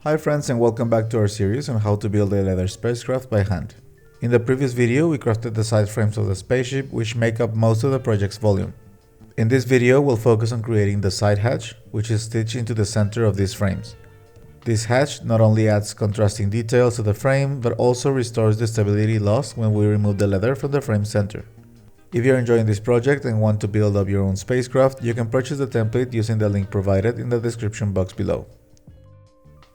Hi friends, and welcome back to our series on how to build a leather spacecraft by hand. In the previous video we crafted the side frames of the spaceship, which make up most of the project's volume. In this video we'll focus on creating the side hatch, which is stitched into the center of these frames. This hatch not only adds contrasting details to the frame, but also restores the stability lost when we remove the leather from the frame center. If you're enjoying this project and want to build up your own spacecraft, you can purchase the template using the link provided in the description box below.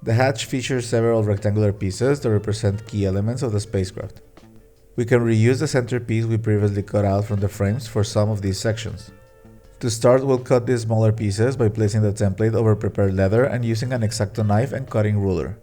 The hatch features several rectangular pieces that represent key elements of the spacecraft. We can reuse the centerpiece we previously cut out from the frames for some of these sections. To start, we'll cut these smaller pieces by placing the template over prepared leather and using an X-Acto knife and cutting ruler.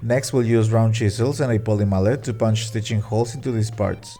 Next, we'll use round chisels and a poly mallet to punch stitching holes into these parts.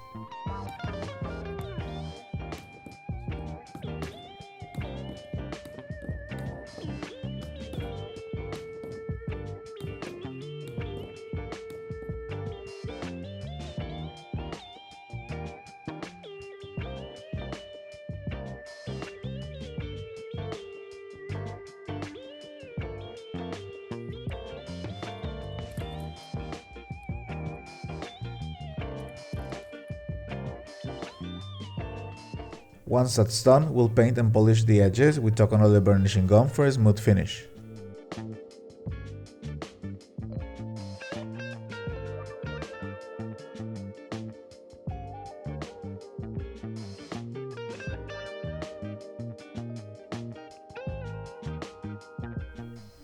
Once that's done, we'll paint and polish the edges with Tokonole burnishing gum for a smooth finish.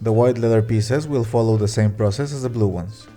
The white leather pieces will follow the same process as the blue ones.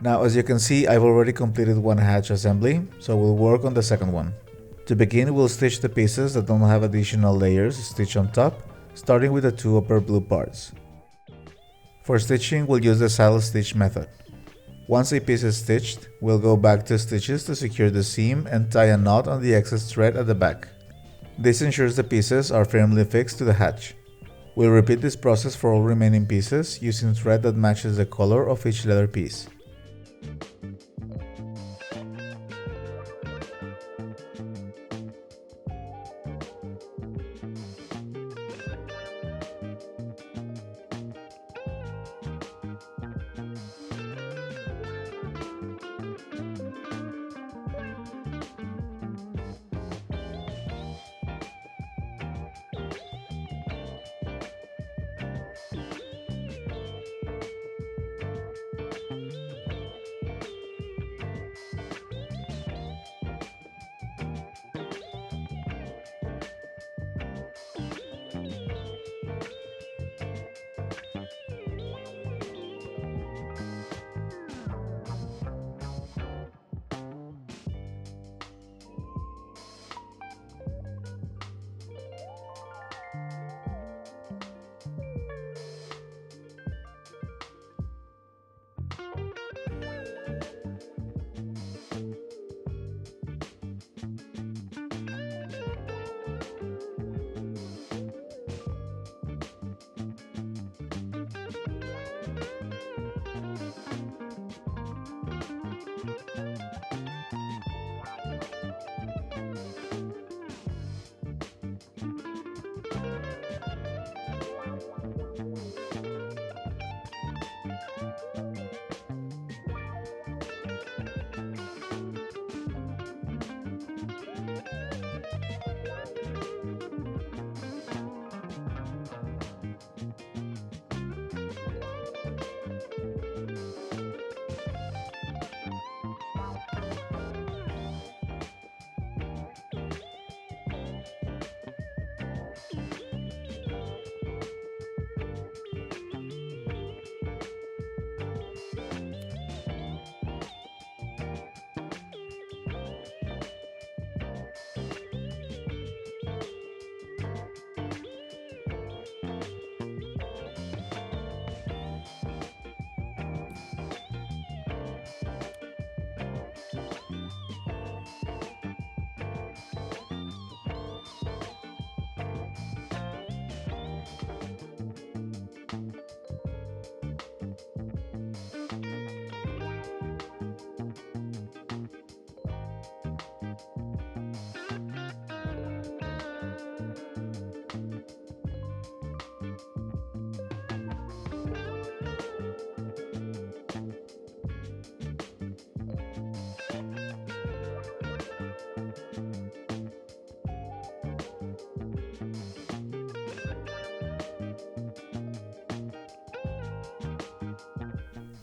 Now, as you can see, I've already completed one hatch assembly, so we'll work on the second one. To begin, we'll stitch the pieces that don't have additional layers stitched on top, starting with the two upper blue parts. For stitching, we'll use the saddle stitch method. Once a piece is stitched, we'll go back 2 stitches to secure the seam and tie a knot on the excess thread at the back. This ensures the pieces are firmly fixed to the hatch. We'll repeat this process for all remaining pieces using thread that matches the color of each leather piece.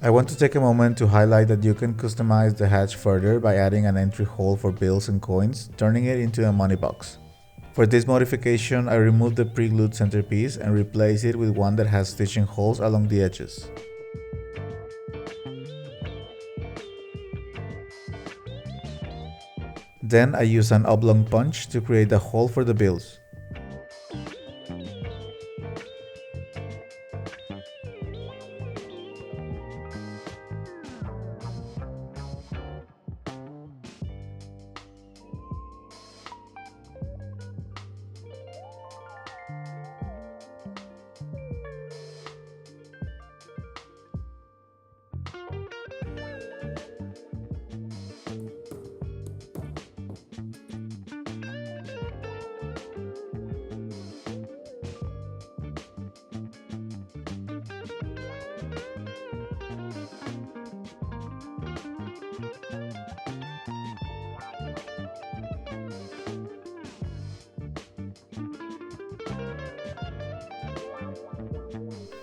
I want to take a moment to highlight that you can customize the hatch further by adding an entry hole for bills and coins, turning it into a money box. For this modification, I removed the pre-glued centerpiece and replaced it with one that has stitching holes along the edges. Then I use an oblong punch to create a hole for the bills.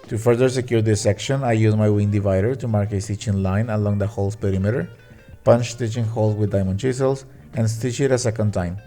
To further secure this section, I use my wing divider to mark a stitching line along the hole's perimeter, punch stitching holes with diamond chisels, and stitch it a second time.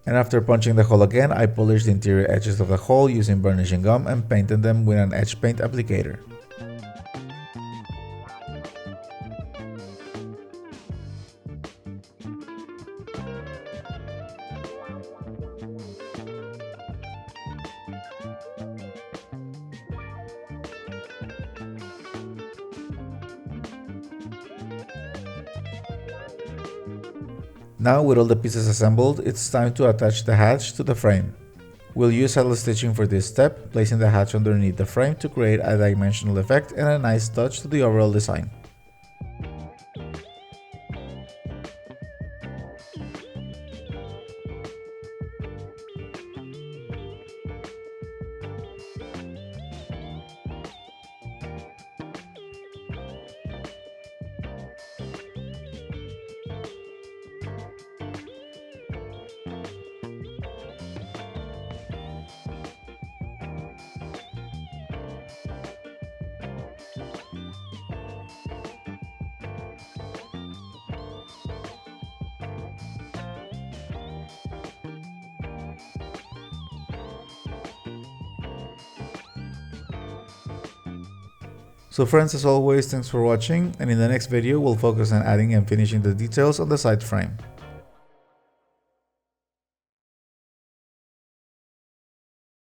And after punching the hole again, I polished the interior edges of the hole using burnishing gum and painted them with an edge paint applicator. Now with all the pieces assembled, it's time to attach the hatch to the frame. We'll use saddle stitching for this step, placing the hatch underneath the frame to create a dimensional effect and a nice touch to the overall design. So friends, as always, thanks for watching, and in the next video we'll focus on adding and finishing the details on the side frame.